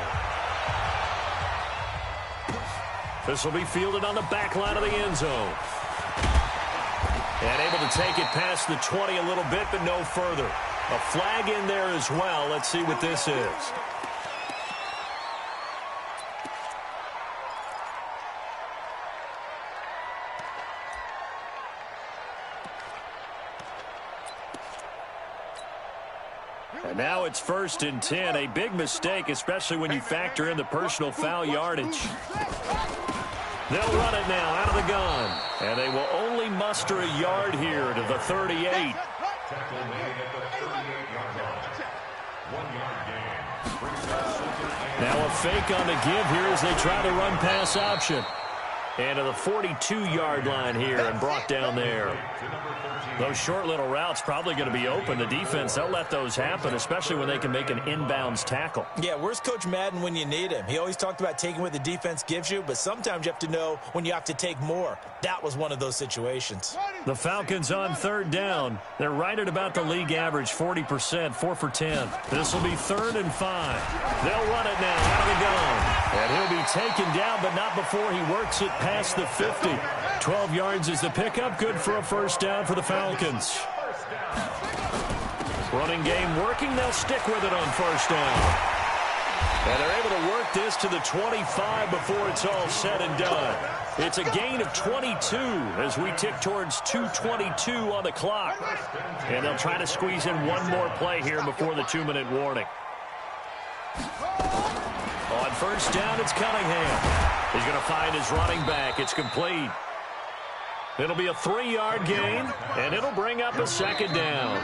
This will be fielded on the back line of the end zone. And able to take it past the 20 a little bit, but no further. A flag in there as well. Let's see what this is. And now it's 1st and 10. A big mistake, especially when you factor in the personal foul yardage. They'll run it now out of the gun. And they will only muster a yard here to the 38. Now a fake on the give here as they try to run pass option. And to the 42-yard line here and brought down there. Those short little routes probably going to be open. The defense, they'll let those happen, especially when they can make an inbounds tackle. Yeah, where's Coach Madden when you need him? He always talked about taking what the defense gives you, but sometimes you have to know when you have to take more. That was one of those situations. The Falcons on third down. They're right at about the league average, 40%, 4 for 10. This will be 3rd and 5. They'll run it now out of the gun. And he'll be taken down, but not before he works it past the 50. 12 yards is the pickup. Good for a first down for the Falcons. Running game working. They'll stick with it on first down. And they're able to work this to the 25 before it's all said and done. It's a gain of 22 as we tick towards 2:22 on the clock. And they'll try to squeeze in one more play here before the 2-minute warning. On first down, it's Cunningham. He's going to find his running back. It's complete. It'll be a 3-yard gain, and it'll bring up a second down.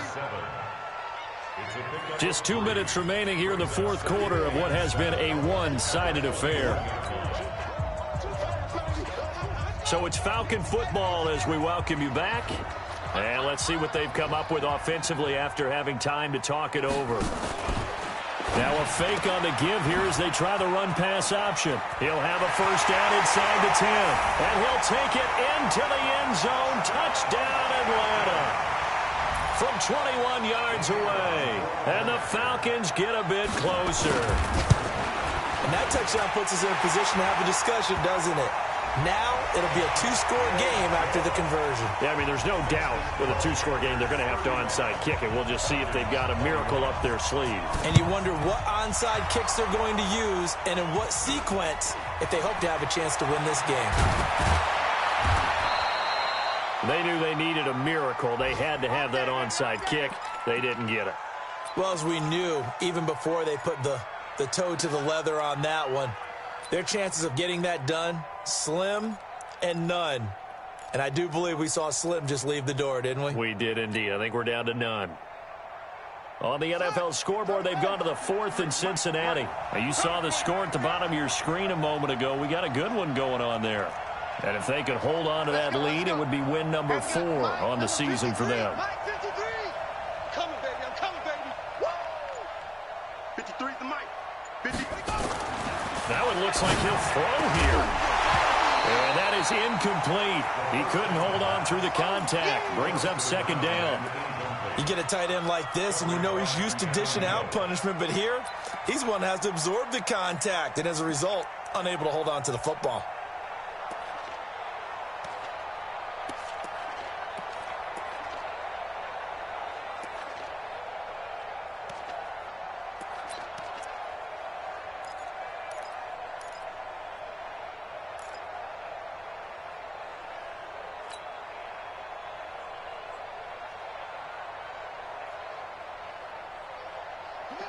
Just 2 minutes remaining here in the fourth quarter of what has been a one-sided affair. So it's Falcon football as we welcome you back. And let's see what they've come up with offensively after having time to talk it over. Now a fake on the give here as they try the run-pass option. He'll have a first down inside the 10. And he'll take it into the end zone. Touchdown, Atlanta. From 21 yards away. And the Falcons get a bit closer. And that touchdown puts us in a position to have a discussion, doesn't it? Now it'll be a 2-score game after the conversion. Yeah, I mean, there's no doubt with a 2-score game they're going to have to onside kick it. We'll just see if they've got a miracle up their sleeve. And you wonder what onside kicks they're going to use and in what sequence if they hope to have a chance to win this game. They knew they needed a miracle. They had to have that onside kick. They didn't get it. Well, as we knew, even before they put the toe to the leather on that one, their chances of getting that done, slim and none. And I do believe we saw Slim just leave the door, didn't we? We did indeed. I think we're down to none. On the NFL scoreboard, they've gone to the 4th in Cincinnati. Now, you saw the score at the bottom of your screen a moment ago. We got a good one going on there. And if they could hold on to that lead, it would be win number 4 on the season for them. Coming, baby. I'm coming, baby. Woo! 53 the mic. 50. That one looks like he'll throw here. And that is incomplete. He couldn't hold on through the contact. Brings up second down. You get a tight end like this, and you know he's used to dishing out punishment, but here, he's the one that has to absorb the contact, and as a result, unable to hold on to the football.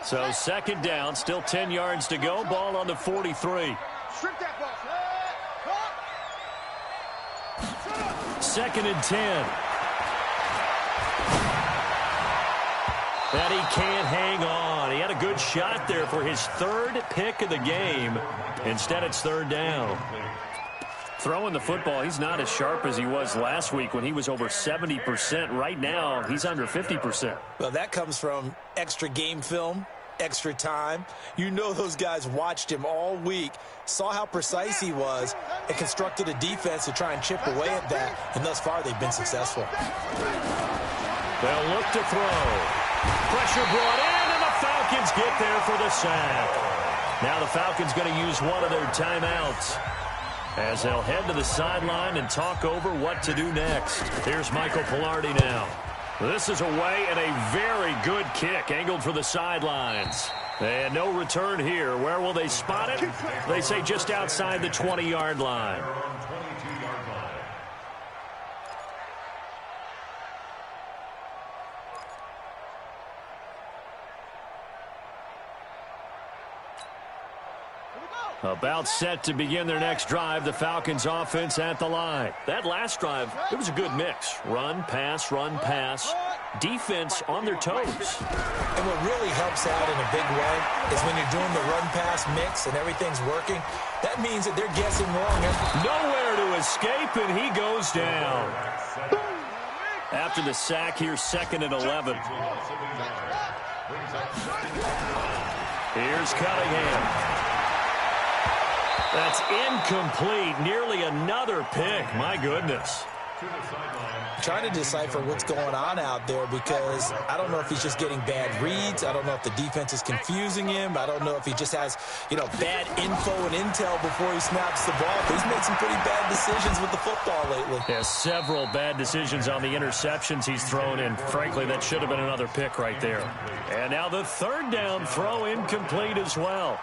So second down, still 10 yards to go. Ball on the 43. Strip that ball. 2nd and 10. And he can't hang on. He had a good shot there for his 3rd pick of the game. Instead, it's 3rd down. Throwing the football, he's not as sharp as he was last week when he was over 70%. Right now, he's under 50%. Well, that comes from extra game film, extra time. You know those guys watched him all week, saw how precise he was, and constructed a defense to try and chip away at that, and thus far they've been successful. They'll look to throw. Pressure brought in, and the Falcons get there for the sack. Now the Falcons going to use one of their timeouts as they'll head to the sideline and talk over what to do next. Here's Michael Pilardi now. This is away and a very good kick angled for the sidelines. And no return here. Where will they spot it? They say just outside the 20-yard line. Here we go. About set to begin their next drive, the Falcons offense at the line. That last drive, it was a good mix. Run, pass, defense on their toes. And what really helps out in a big way is when you're doing the run-pass mix and everything's working, that means that they're guessing wrong. Nowhere to escape, and he goes down. After the sack here, 2nd and 11. Here's Cunningham. That's incomplete. Nearly another pick. My goodness. Trying to decipher what's going on out there because I don't know if he's just getting bad reads. I don't know if the defense is confusing him. I don't know if he just has, bad info and intel before he snaps the ball. But he's made some pretty bad decisions with the football lately. Yeah, several bad decisions on the interceptions he's thrown in. Frankly, that should have been another pick right there. And now the 3rd down throw incomplete as well.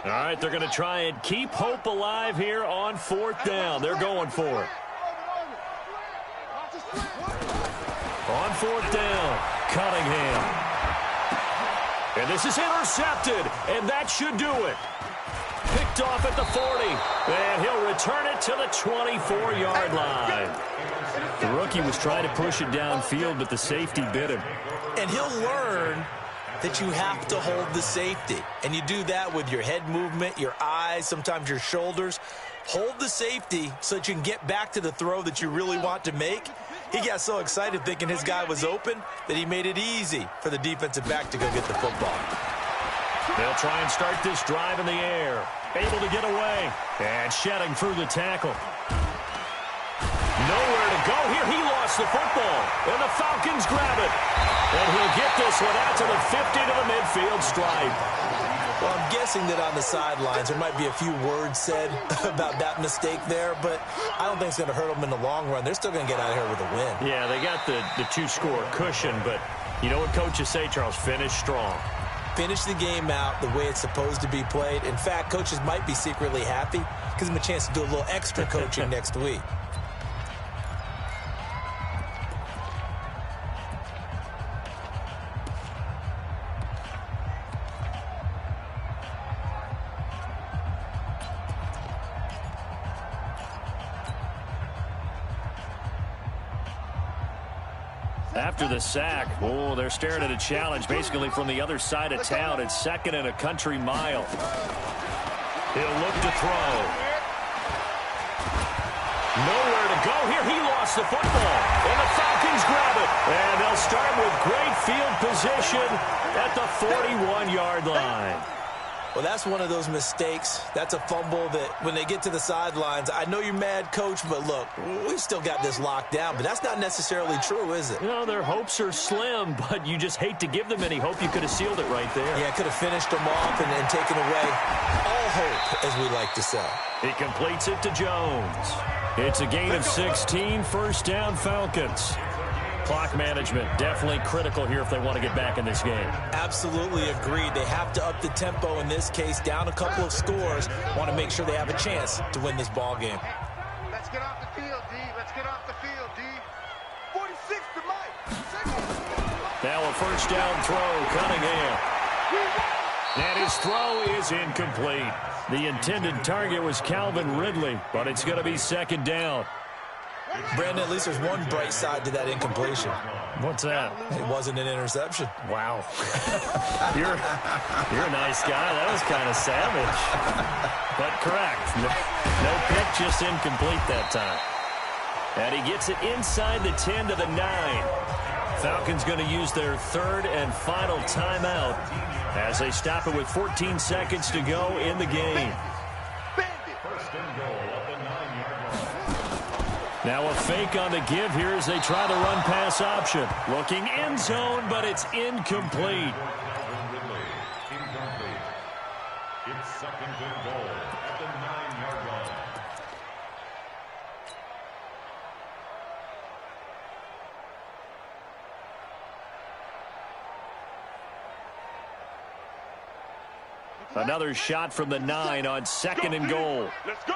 All right, they're going to try and keep hope alive here on 4th down. They're going for it. On 4th down, Cunningham. And this is intercepted, and that should do it. Picked off at the 40, and he'll return it to the 24-yard line. The rookie was trying to push it downfield, but the safety bit him. And he'll learn that you have to hold the safety. And you do that with your head movement, your eyes, sometimes your shoulders. Hold the safety so that you can get back to the throw that you really want to make. He got so excited thinking his guy was open that he made it easy for the defensive back to go get the football. They'll try and start this drive in the air. Able to get away. And shedding through the tackle. Nowhere to go here. He lost the football. And the Falcons grab it. And he'll get this one out to the 50 to the midfield stripe. Well, I'm guessing that on the sidelines there might be a few words said about that mistake there, but I don't think it's going to hurt them in the long run. They're still going to get out of here with a win. Yeah, they got the 2-score cushion, but you know what coaches say, Charles? Finish strong. Finish the game out the way it's supposed to be played. In fact, coaches might be secretly happy. Gives them a chance to do a little extra coaching next week. After the sack, they're staring at a challenge basically from the other side of town. It's 2nd and a country mile. He'll look to throw. Nowhere to go here. He lost the football. And the Falcons grab it. And they'll start with great field position at the 41-yard line. Well, that's one of those mistakes. That's a fumble that when they get to the sidelines, I know you're mad, Coach, but look, we've still got this locked down. But that's not necessarily true, is it? Their hopes are slim, but you just hate to give them any hope. You could have sealed it right there. Yeah, could have finished them off and taken away all hope, as we like to say. He completes it to Jones. It's a gain of 16, 1st down Falcons. Clock management definitely critical here if they want to get back in this game. Absolutely agreed. They have to up the tempo in this case, down a couple of scores. Want to make sure they have a chance to win this ball game. Let's get off the field, D. Let's get off the field, D. 46 to Mike. Now a 1st down throw, Cunningham. And his throw is incomplete. The intended target was Calvin Ridley, but it's going to be 2nd down. Brandon, at least there's one bright side to that incompletion. What's that? It wasn't an interception. Wow. You're a nice guy. That was kind of savage. But correct. No pick, just incomplete that time. And he gets it inside the 10 to the 9. Falcons going to use their 3rd and final timeout as they stop it with 14 seconds to go in the game. Now a fake on the give here as they try the run-pass option. Looking end zone, but it's incomplete. It's 2nd and goal at the 9-yard line. Another shot from the 9 on 2nd and goal. Let's go.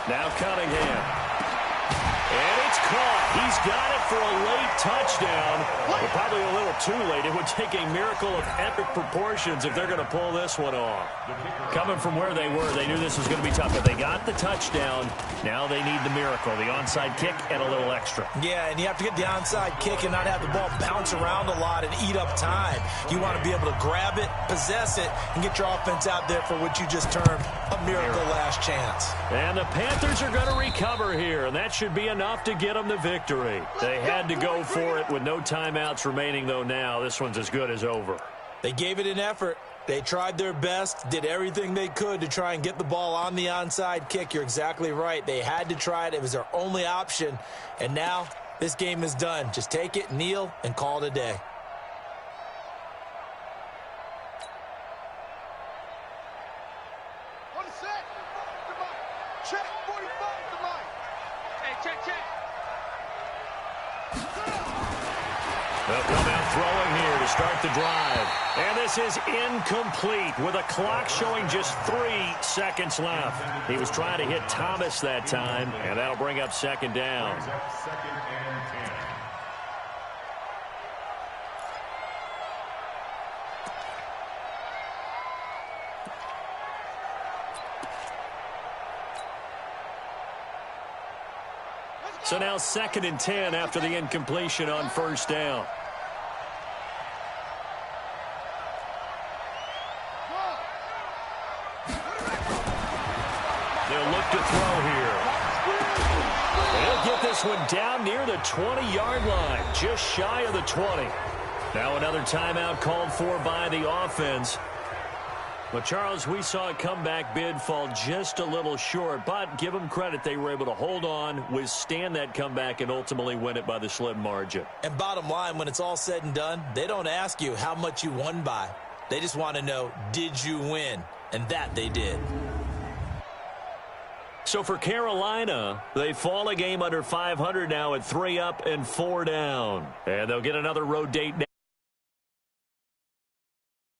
Now Cunningham. And it's caught. He's got it for a late touchdown, but probably a little too late. It would take a miracle of epic proportions if they're going to pull this one off. Coming from where they were, they knew this was going to be tough, but they got the touchdown. Now they need the miracle, the onside kick and a little extra. Yeah, and you have to get the onside kick and not have the ball bounce around a lot and eat up time. You want to be able to grab it, possess it, and get your offense out there for what you just termed a miracle last chance. And the Panthers are going to recover here, and that should be enough to get them the victory. They had to go for it with no timeouts remaining, though now this one's as good as over. They gave it an effort. They tried their best, did everything they could to try and get the ball on the onside kick. You're exactly right. They had to try it. It was their only option. And now this game is done. Just take it, kneel, and call it a day. On the set. Check 45 to Mike. Hey, check. They'll come out throwing here to start the drive. And this is incomplete with a clock showing just 3 seconds left. He was trying to hit Thomas that time, and that'll bring up second down. Second and 10. So now 2nd and 10 after the incompletion on first down. They'll look to throw here. And he'll get this one down near the 20-yard line, just shy of the 20. Now another timeout called for by the offense. But, Charles, we saw a comeback bid fall just a little short, but give them credit. They were able to hold on, withstand that comeback, and ultimately win it by the slim margin. And bottom line, when it's all said and done, they don't ask you how much you won by. They just want to know, did you win? And that they did. So for Carolina, they fall a game under 500 now at 3 up and 4 down. And they'll get another road date now.